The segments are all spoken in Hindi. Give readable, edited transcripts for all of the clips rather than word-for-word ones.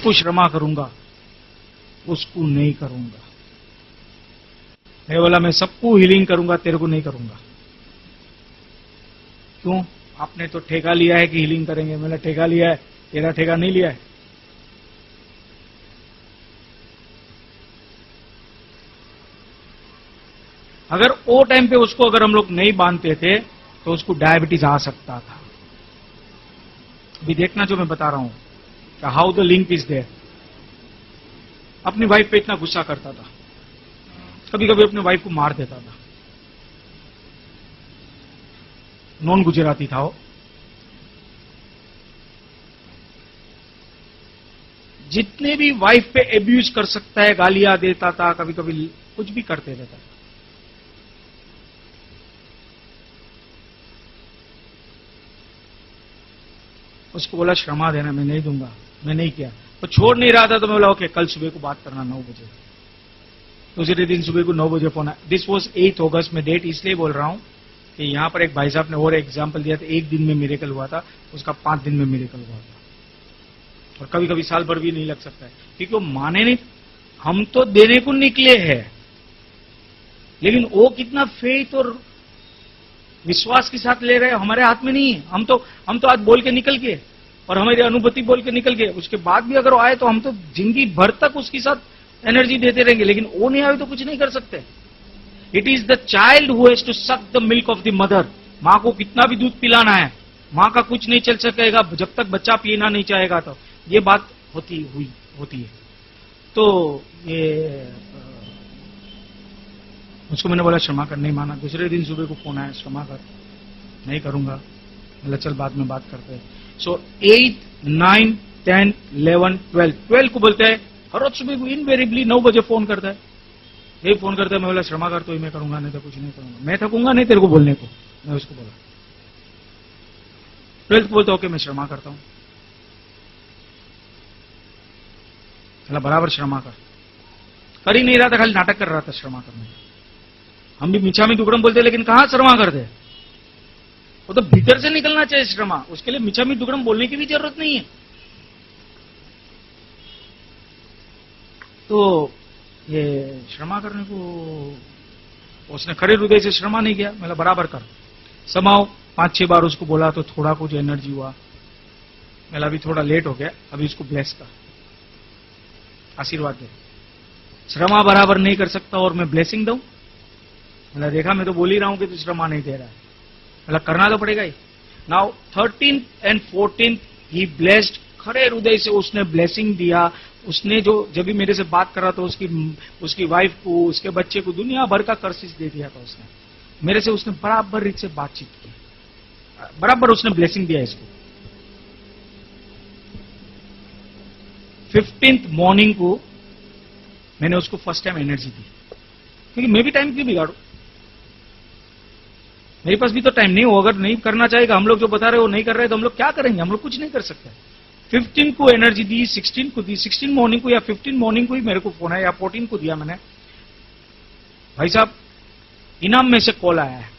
सबको क्षमा करूंगा, उसको नहीं करूंगा। मैं बोला मैं सबको हीलिंग करूंगा, तेरे को नहीं करूंगा। क्यों? आपने तो ठेका लिया है कि हीलिंग करेंगे। मैंने ठेका लिया है, तेरा ठेका नहीं लिया है। अगर वो टाइम पे उसको अगर हम लोग नहीं बांधते थे तो उसको डायबिटीज आ सकता था। अभी देखना जो मैं बता रहा हूं, how the link is there. अपनी वाइफ पे इतना गुस्सा करता था, कभी कभी अपने वाइफ को मार देता था। नॉन गुजराती था वो। जितने भी वाइफ पे एब्यूज कर सकता है, गालियां देता था, कभी कभी कुछ भी करते रहता था। उसको बोला क्षमा देना, मैं नहीं दूंगा, मैं नहीं किया। तो छोड़ नहीं रहा था, तो मैं बोला ओके कल सुबह को बात करना 9 बजे। दूसरे दिन सुबह को 9 बजे फोन आया। दिस वॉज 8 अगस्त में डेट इसलिए बोल रहा हूं कि यहां पर एक भाई साहब ने और एग्जाम्पल दिया था, 1 दिन में मिरेकल हुआ था, उसका 5 दिन में मिरेकल हुआ था। और कभी कभी साल भर भी नहीं लग सकता है, क्योंकि वो माने नहीं। हम तो देने को निकले हैं, लेकिन वो कितना फेथ और विश्वास के साथ ले रहे हैं हमारे हाथ में नहीं है। हम तो आज बोल के निकल गए और हमारी अनुभूति बोल के निकल गए, उसके बाद भी अगर वो आए तो हम तो जिंदगी भर तक उसके साथ एनर्जी देते रहेंगे, लेकिन वो नहीं आए तो कुछ नहीं कर सकते। It is the child who has to suck the milk of the mother. मां को कितना भी दूध पिलाना है, मां का कुछ नहीं चल सकेगा जब तक बच्चा पीना नहीं चाहेगा। तो ये बात होती है। तो ये उसको मैंने बोला क्षमा कर, नहीं माना। दूसरे दिन सुबह को फोन आया, क्षमा कर, नहीं करूंगा। बोला चल बाद में बात करते हैं। सो 8, 9, 10, 11, 12 को बोलते हैं हर रोज सुबह को इनवेरिएबली 9 बजे फोन करता है। यही फोन करता है, मैं बोला क्षमा कर, तो ही मैं करूंगा, नहीं तो कुछ नहीं करूंगा। मैं थकूंगा नहीं तेरे को बोलने को, मैं उसको बोला। 12 को बोलता ओके मैं क्षमा करता हूं। बोला बराबर क्षमा कर ही नहीं रहा था, खाली नाटक कर रहा था क्षमा करने का। हम भी मिच्छामी दुक्कड़म बोलते, लेकिन कहां क्षमा करते। वो तो भीतर से निकलना चाहिए क्षमा, उसके लिए मिच्छामी दुक्कड़म बोलने की भी जरूरत नहीं है। तो ये क्षमा करने को उसने खड़े हृदय से क्षमा नहीं किया। मतलब बराबर कर। समाओ 5-6 बार उसको बोला तो थोड़ा कुछ एनर्जी हुआ। मतलब अभी थोड़ा लेट हो गया, अभी उसको ब्लेस कर, आशीर्वाद दे। क्षमा बराबर नहीं कर सकता और मैं ब्लेसिंग दूं? मतलब देखा, मैं तो बोल ही रहा हूं कि तू क्षमा नहीं दे रहा है। मतलब करना तो पड़ेगा ही। नाउ 13th and 14th ही ब्लेस्ड, खड़े हृदय से उसने ब्लेसिंग दिया। उसने जब भी मेरे से बात कर रहा था, उसकी वाइफ को, उसके बच्चे को दुनिया भर का कर्सिस दे दिया था उसने। मेरे से उसने बराबर रीत से बातचीत की, बराबर उसने ब्लेसिंग दिया इसको। 15th मॉर्निंग को मैंने उसको फर्स्ट टाइम एनर्जी दी, क्योंकि मैं भी टाइम क्यों बिगाड़ू, मेरे पास भी तो टाइम नहीं हो। अगर नहीं करना चाहेगा, हम लोग जो बता रहे हो नहीं कर रहे, तो हम लोग क्या करेंगे? हम लोग कुछ नहीं कर सकते। 15 को एनर्जी दी, 16 को दी। 16 मॉर्निंग को या 15 मॉर्निंग को ही मेरे को फोन आया, या 14 को दिया मैंने। भाई साहब इनाम में से कॉल आया है,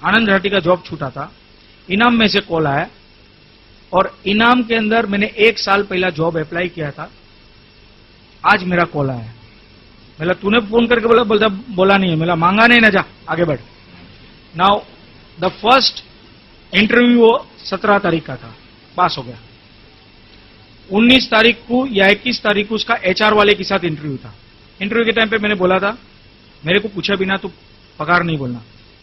आनंद राठी का जॉब छूटा था, इनाम में से कॉल आया। और इनाम के अंदर मैंने 1 साल पहला जॉब अप्लाई किया था, आज मेरा कॉल आया। मतलब तूने फोन करके बोला नहीं है। मतलब मांगा नहीं ना, जा आगे बढ़। नाउ द फर्स्ट इंटरव्यू 17 तारीख का था, पास हो गया। 19 तारीख को या 21 तारीख को उसका एचआर वाले के साथ इंटरव्यू था। इंटरव्यू के टाइम पे मैंने बोला था, मेरे को पूछा बिना तो पगार नहीं बोलना।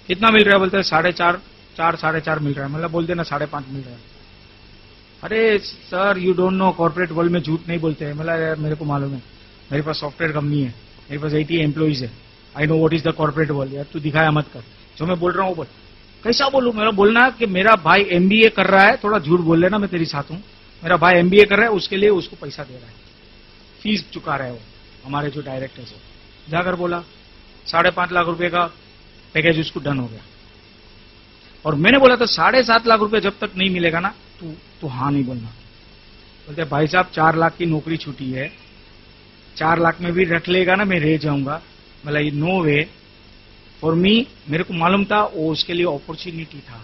कितना मिल रहा है? बोलते हैं 4.5, 4.5 मिल रहा है। मतलब बोल देना 5.5 मिल रहा है। अरे sir you don't know, corporate world में झूठ नहीं बोलते हैं। मतलब यार मेरे को मालूम है, मेरे पास सॉफ्टवेयर कंपनी है, मेरे पास 80 एम्प्लॉइज है, I know what is the corporate world. यार तू दिखाया मत कर, जो मैं बोल रहा हूँ बोल। कैसा बोलूं? मेरा बोलना कि मेरा भाई एमबीए कर रहा है, थोड़ा झूठ बोल लेना, मैं तेरी साथ हूं। मेरा भाई एमबीए कर रहा है, उसके लिए उसको पैसा दे रहा है, फीस चुका रहा है वो, हमारे जो डायरेक्टर है। जाकर बोला 5.5 लाख रुपए का पैकेज उसको डन हो गया। और मैंने बोला था 7.5 लाख रुपए जब तक नहीं मिलेगा ना, तू हाँ नहीं बोलना। बोलते भाई साहब 4 लाख की नौकरी छूटी है, 4 लाख में भी रख लेगा ना, मैं रह जाऊंगा। मतलब नो वे फॉर मी। मेरे को मालूम था वो उसके लिए अपॉर्चुनिटी था।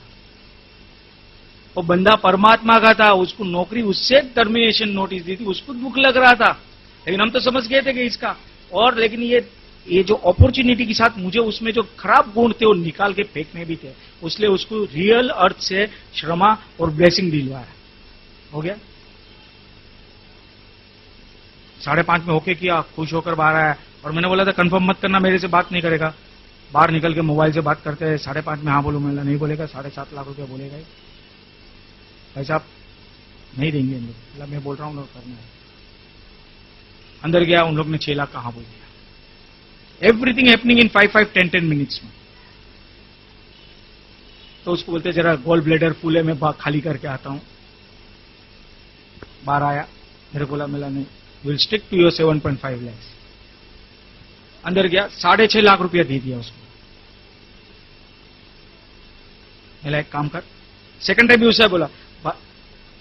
वो बंदा परमात्मा का था, उसको नौकरी उससे टर्मिनेशन नोटिस दी थी, उसको दुख लग रहा था, लेकिन हम तो समझ गए थे कि इसका और लेकिन ये जो अपॉर्चुनिटी के साथ मुझे उसमें जो खराब गुण थे वो निकाल के फेंकने भी थे, इसलिए उसको रियल अर्थ से श्रमा और ब्लेसिंग दिलवाया। हो गया 5:30 में होके किया, खुश होकर बाहर आया और मैंने बोला था कंफर्म मत करना मेरे से बात नहीं करेगा, बाहर निकल के मोबाइल से बात करते हैं 5:30 में हाँ बोलूं, मैं नहीं बोलेगा, 7.5 लाख रुपया बोलेगा भाई साहब, नहीं देंगे इन लोग, मैं बोल रहा हूं लोग करना है। अंदर गया, उन लोग ने 6 लाख कहां बोल दिया। एवरीथिंग हैपनिंग इन 5-10 मिनट्स में। तो उसको बोलते जरा गोल ब्लेडर फुल है, मैं खाली करके आता हूं। बाहर आया, मेरे बोला मिला नहीं, will stick to your 7.5 lakh. अंदर गया, 6.5 लाख रुपया दे दिया उसको। मेरा एक काम कर, सेकंड टाइम भी उसे बोला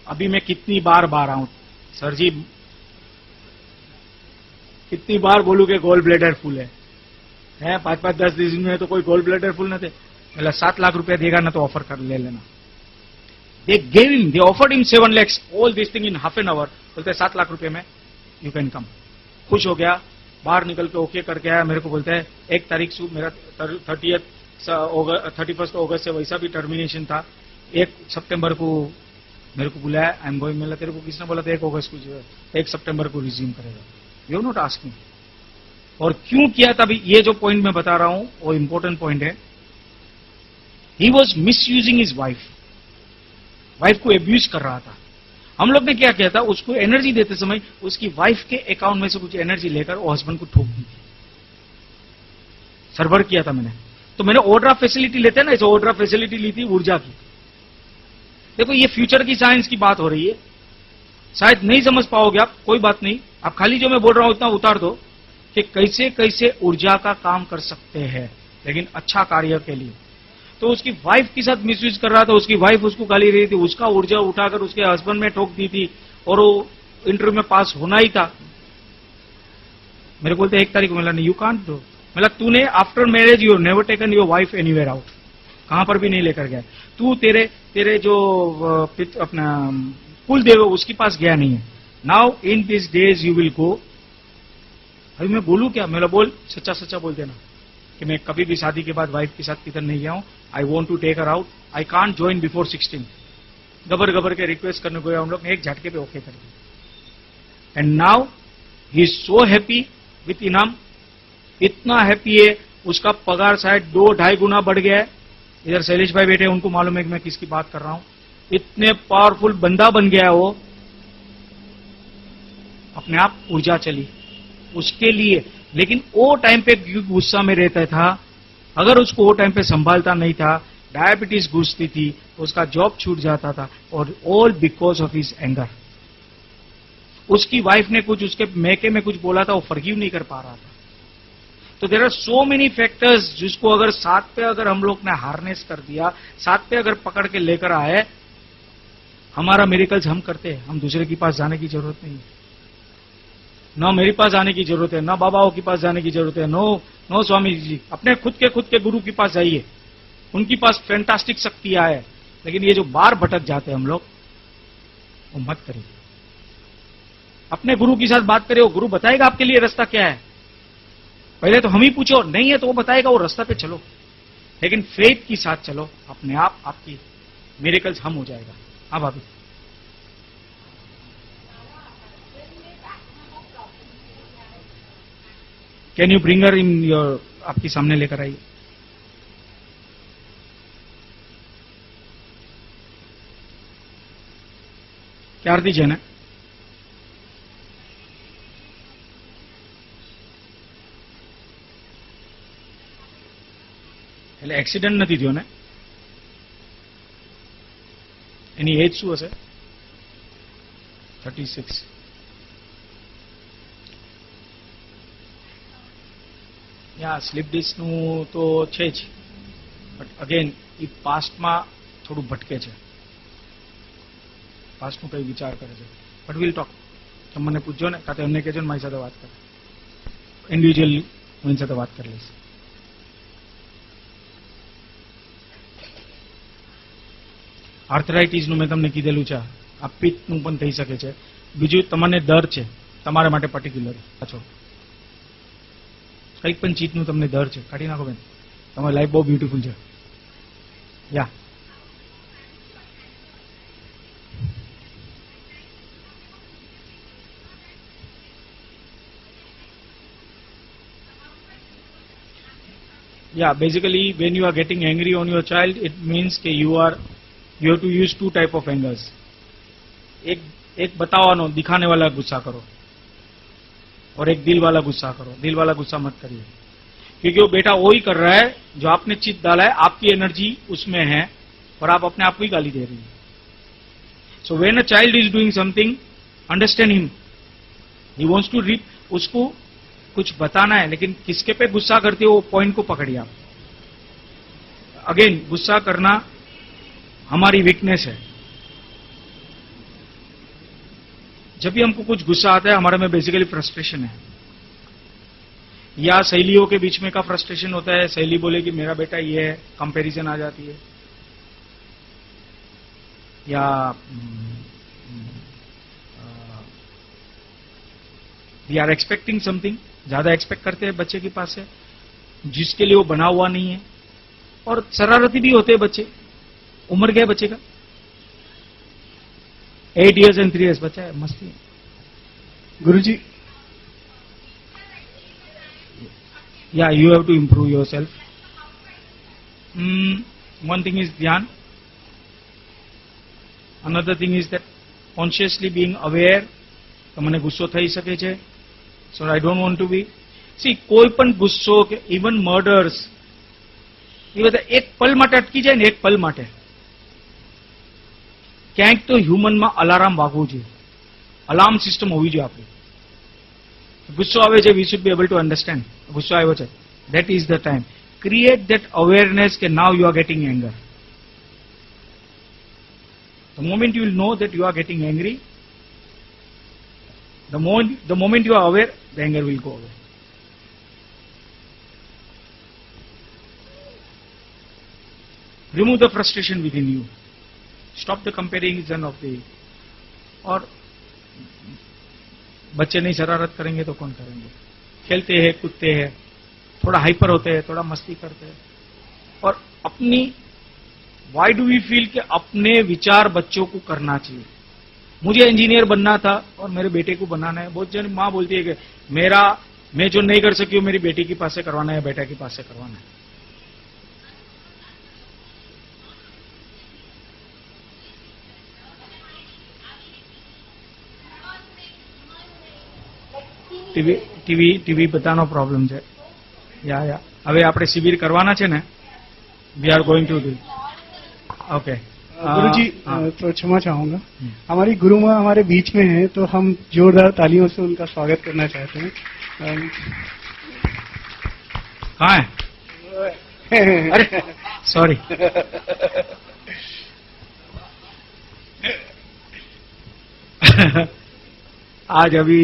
अभी मैं कितनी बार बाहर आऊं सर जी, कितनी बार बोलूं कि गोल ब्लेडर फुल है 5-10 दिन में तो कोई गोल ब्लेडर फुल न थे। बोला 7 लाख रुपया देगा ना तो ऑफर कर ले लेना। They offered him 7 lakhs, all this thing in half an hour. बोलते 7 लाख रुपए में यू कैन कम। खुश हो गया, बाहर निकल के ओके करके आया। मेरे को बोलते हैं 1 तारीख से मेरा 31 अगस्त से वैसा भी टर्मिनेशन था, 1 सितंबर को मेरे को बुलाया, आई एम गोइंग। मिला तेरे को किसने बोला था 1 अगस्त को, 1 सितंबर को रिज्यूम करेगा। You not asking. और क्यों किया था, अभी ये जो पॉइंट मैं बता रहा हूं वो इंपॉर्टेंट पॉइंट है। He was miss using his wife को एब्यूज कर रहा था। हम लोग ने क्या किया था, उसको एनर्जी देते समय उसकी वाइफ के अकाउंट में से कुछ एनर्जी लेकर वो हस्बैंड को ठोक दी थी, सर्वर किया था मैंने। तो मैंने ओड्राफ्ट फैसिलिटी लेते हैं ना, इसे ओड्राफ्ट फैसिलिटी ली थी ऊर्जा की। देखो ये फ्यूचर की साइंस की बात हो रही है, शायद नहीं समझ पाओगे आप, कोई बात नहीं, आप खाली जो मैं बोल रहा हूं उतना उतार दो कि कैसे कैसे ऊर्जा का काम कर सकते हैं, लेकिन अच्छा कार्य के लिए। तो उसकी वाइफ के साथ मिसयूज कर रहा था, उसकी वाइफ उसको गाली रही थी, उसका ऊर्जा उठाकर उसके हस्बैंड में ठोक दी थी और वो इंटरव्यू में पास होना ही था। मेरे बोलते 1 तारीख को मिला नहीं, यू कांट डू। मतलब तूने after marriage you never taken your wife anywhere out, कहां पर भी नहीं लेकर गया तू, तेरे जो अपना कुल देव उसके पास गया नहीं है। Now in this days you will go. अभी मैं बोलूं क्या, मेरा बोल सच्चा सच्चा बोल देना कि मैं कभी भी शादी के बाद वाइफ के साथ किधर नहीं गया हूं। I want to take her out, I can't join before 16। गबर के रिक्वेस्ट करने को हम लोग ने एक झटके पे ओके कर दिया। And now he is so happy with इनाम, इतना हैप्पी है उसका पगार शायद 2-2.5 गुना बढ़ गया है। इधर शैलेश भाई बैठे, उनको मालूम है कि मैं किसकी बात कर रहा हूं। इतने पावरफुल बंदा बन गया वो, अपने आप ऊर्जा चली उसके लिए। लेकिन वो टाइम पे गुस्सा में रहता था, अगर उसको वो टाइम पे संभालता नहीं था, डायबिटीज घुसती थी, उसका जॉब छूट जाता था, और all because of his anger. उसकी वाइफ ने कुछ उसके मैके में कुछ बोला था, वो फॉरगिव नहीं कर पा रहा था। तो there are so many factors जिसको अगर साथ पे अगर हम लोग ने हार्नेस कर दिया, साथ पे अगर पकड़ के लेकर आए, हमारा मिरेकल्स हम करते हैं। हम दूसरे के पास जाने की जरूरत नहीं है, ना मेरे पास जाने की जरूरत है, ना बाबाओं के पास जाने की जरूरत है। नो स्वामी जी, अपने खुद के गुरु के पास जाइए, उनके पास फैंटास्टिक शक्तियां है। लेकिन ये जो बार भटक जाते हैं हम लोग, वो मत करिए। अपने गुरु के साथ बात करिए, वो गुरु बताएगा आपके लिए रास्ता क्या है। पहले तो हम ही पूछो, नहीं है तो वो बताएगा, वो रास्ता पे चलो। लेकिन फेथ के साथ चलो, अपने आप आपकी मिरेकल्स हम हो जाएगा। हाँ भाभी, can you bring her in your, आपके सामने लेकर आइए। क्या आरती जैन है? એટલે એક્સિડન્ટ નથી થયો ને? એની એજ શું હશે? 36। या स्लीप डिस्कનું તો છે જ, બટ અગેન એ પાસ્ટમાં થોડું ભટકે છે, પાસ્ટનું કંઈ વિચાર કરે છે। બટ વિલ ટોક, તમે મને પૂછજો ને, કાં તો એમને કહેજો ને મારી સાથે વાત કરે, ઇન્ડિવિજ્યુઅલ હું એની સાથે વાત કરી લઈશ। આર્થરાઇટિસનું મેં તમને કીધેલું છે, આ પિત્તનું પણ થઈ શકે છે. બીજું તમને ડર છે તમારા માટે પર્ટિક્યુલર પાછો કંઈક પણ ચીજનું તમને ડર છે, કાઢી નાખો બેન. તમારી લાઈફ બહુ બ્યુટીફુલ છે. યા Yeah, basically when you are getting angry on your child, it means that you have to use two type of angers. एक बतावानो दिखाने वाला गुस्सा करो और एक दिल वाला गुस्सा करो. दिल वाला गुस्सा मत करिए, क्योंकि वो बेटा वही कर रहा है जो आपने चित डाला है, आपकी एनर्जी उसमें है और आप अपने आप को ही गाली दे रही है. So when a child is doing something, understand him. He wants to reap, उसको कुछ बताना है, लेकिन किसके पे गुस्सा करते हो वो पॉइंट को पकड़िए आप. अगेन, गुस्सा करना हमारी वीकनेस है. जब भी हमको कुछ गुस्सा आता है, हमारे में बेसिकली फ्रस्ट्रेशन है, या सहेलियों के बीच में का फ्रस्ट्रेशन होता है. सहेली बोले कि मेरा बेटा ये है, कंपैरिजन आ जाती है, या वी आर एक्सपेक्टिंग समथिंग, ज्यादा एक्सपेक्ट करते हैं बच्चे के पास से, जिसके लिए वो बना हुआ नहीं है. और शरारती भी होते हैं बच्चे. उम्र क्या है बच्चे का? 8 years and 3 years बच्चा है, मस्ती है. गुरुजी, yeah, you have to improve yourself. One thing is dhyan. Another thing is that consciously being aware. તમને ગુસ્સો થઈ શકે છે. So I don't want to be. See, કોઈ પણ ગુસ્સો કે even murders, એ બધા એક પલ માટે અટકી જાય ને, એક પલ માટે. ક્યાંક તો હ્યુમનમાં અલાર્મ વાગવું જોઈએ, અલાર્મ સિસ્ટમ હોવી જોઈએ આપણી. ગુસ્સો આવે છે, we should be able to understand ગુસ્સો આવ્યો છે. That is the time. Create that awareness કે now you are getting anger. The moment you will know that you are getting angry, the moment you are aware, the anger will go away. Remove the frustration within you. Stop the comparison of the. और बच्चे नहीं शरारत करेंगे तो कौन करेंगे? खेलते हैं, कूदते हैं, थोड़ा हाइपर होते हैं, थोड़ा मस्ती करते हैं. और अपनी why do we feel कि अपने विचार बच्चों को करना चाहिए? मुझे इंजीनियर बनना था और मेरे बेटे को बनाना है. बहुत जन माँ बोलती है कि मैं जो नहीं कर सकी हूं मेरी बेटी के पास से करवाना है, बेटा के पास से करवाना है. ટીવી બધાનો પ્રોબ્લેમ છે. યા હવે આપણે શિબિર કરવાના છે ને, we are going to do. Okay गुरुजी, तो क्षमा चाहूंगा, हमारी गुरु माँ हमारे बीच में है, तो हम जोरदार तालियों से उनका स्वागत करना चाहते हैं. कहाँ है? अरे सॉरी. आज अभी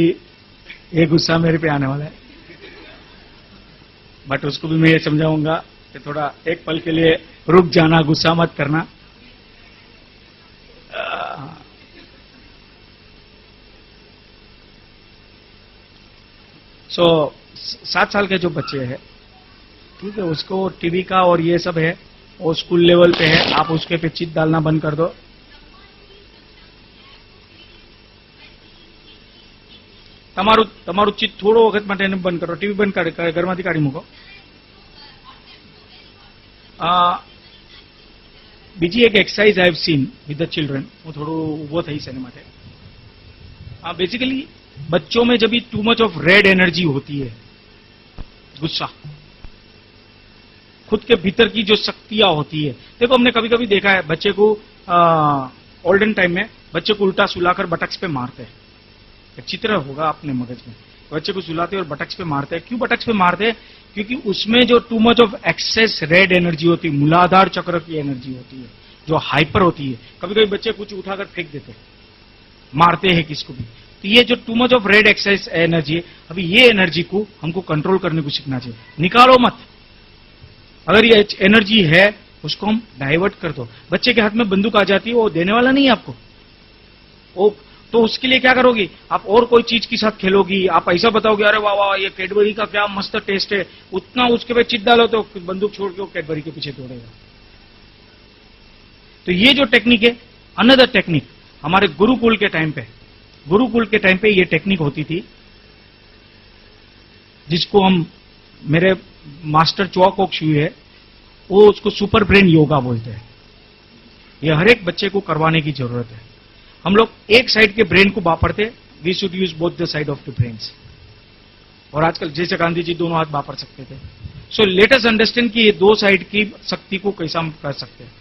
ये गुस्सा मेरे पे आने वाला है, बट उसको भी मैं ये समझाऊंगा कि थोड़ा एक पल के लिए रुक जाना, गुस्सा मत करना. सो 7 साल के जो बच्चे हैं, ठीक है, उसको टीवी का और ये सब है, वो स्कूल लेवल पे है, आप उसके पे चित डालना बंद कर दो. તમારું ચિત્ત થોડો વખત માટે એને બંધ કરો, ટીવી બંધ કરી ઘરમાંથી કાઢી મૂકો. બીજી એક exercise I have seen with the children. હું થોડું ઊભો થઈશ એના માટે. बेसिकली बच्चों में जब भी to much of red energy होती है, गुस्सा, खुद के भीतर की जो शक्तियां होती है. देखो हमने कभी कभी देखा है बच्चे को ओल्डन टाइम में बच्चे को उल्टा सुलाकर बटक्स पे मारते हैं. एक चित्र होगा अपने मगज में, बच्चे को सुलाते और बटक्स पे मारते हैं. क्यों बटक्स पे मारते हैं? क्योंकि उसमें जो too much of excess red energy होती है, मूलाधार चक्र की एनर्जी होती है, जो हाइपर होती है. कभी कभी बच्चे कुछ उठाकर फेंक देते हैं, मारते हैं किसको भी. तो ये जो too much of red excess energy है, अभी ये एनर्जी को हमको कंट्रोल करने को सीखना चाहिए. निकालो मत. अगर ये एनर्जी है उसको हम डाइवर्ट कर दो। बच्चे के हाथ में बंदूक आ जाती है, वो देने वाला नहीं है आपको, वो तो उसके लिए क्या करोगी आप, और कोई चीज के साथ खेलोगी, आप ऐसा बताओगे अरे वाह वाह ये कैडबरी का क्या मस्त टेस्ट है, उतना उसके पे चिट डालो तो बंदूक छोड़ के वो कैडबरी के पीछे दौड़ेगा। तो ये जो टेक्निक है, अनदर टेक्निक हमारे गुरुकुल के टाइम पे ये टेक्निक होती थी, जिसको हम, मेरे मास्टर चौक शुई है, वो उसको सुपर ब्रेन योगा बोलते हैं। ये हर एक बच्चे को करवाने की जरूरत है। हम लोग एक साइड के ब्रेन को वापरते, we should use both the side of the brains. और आजकल जैसे गांधी जी दोनों हाथ वापर सकते थे। सो लेट अस अंडरस्टैंड कि ये दो साइड की शक्ति को कैसा हम कर सकते हैं।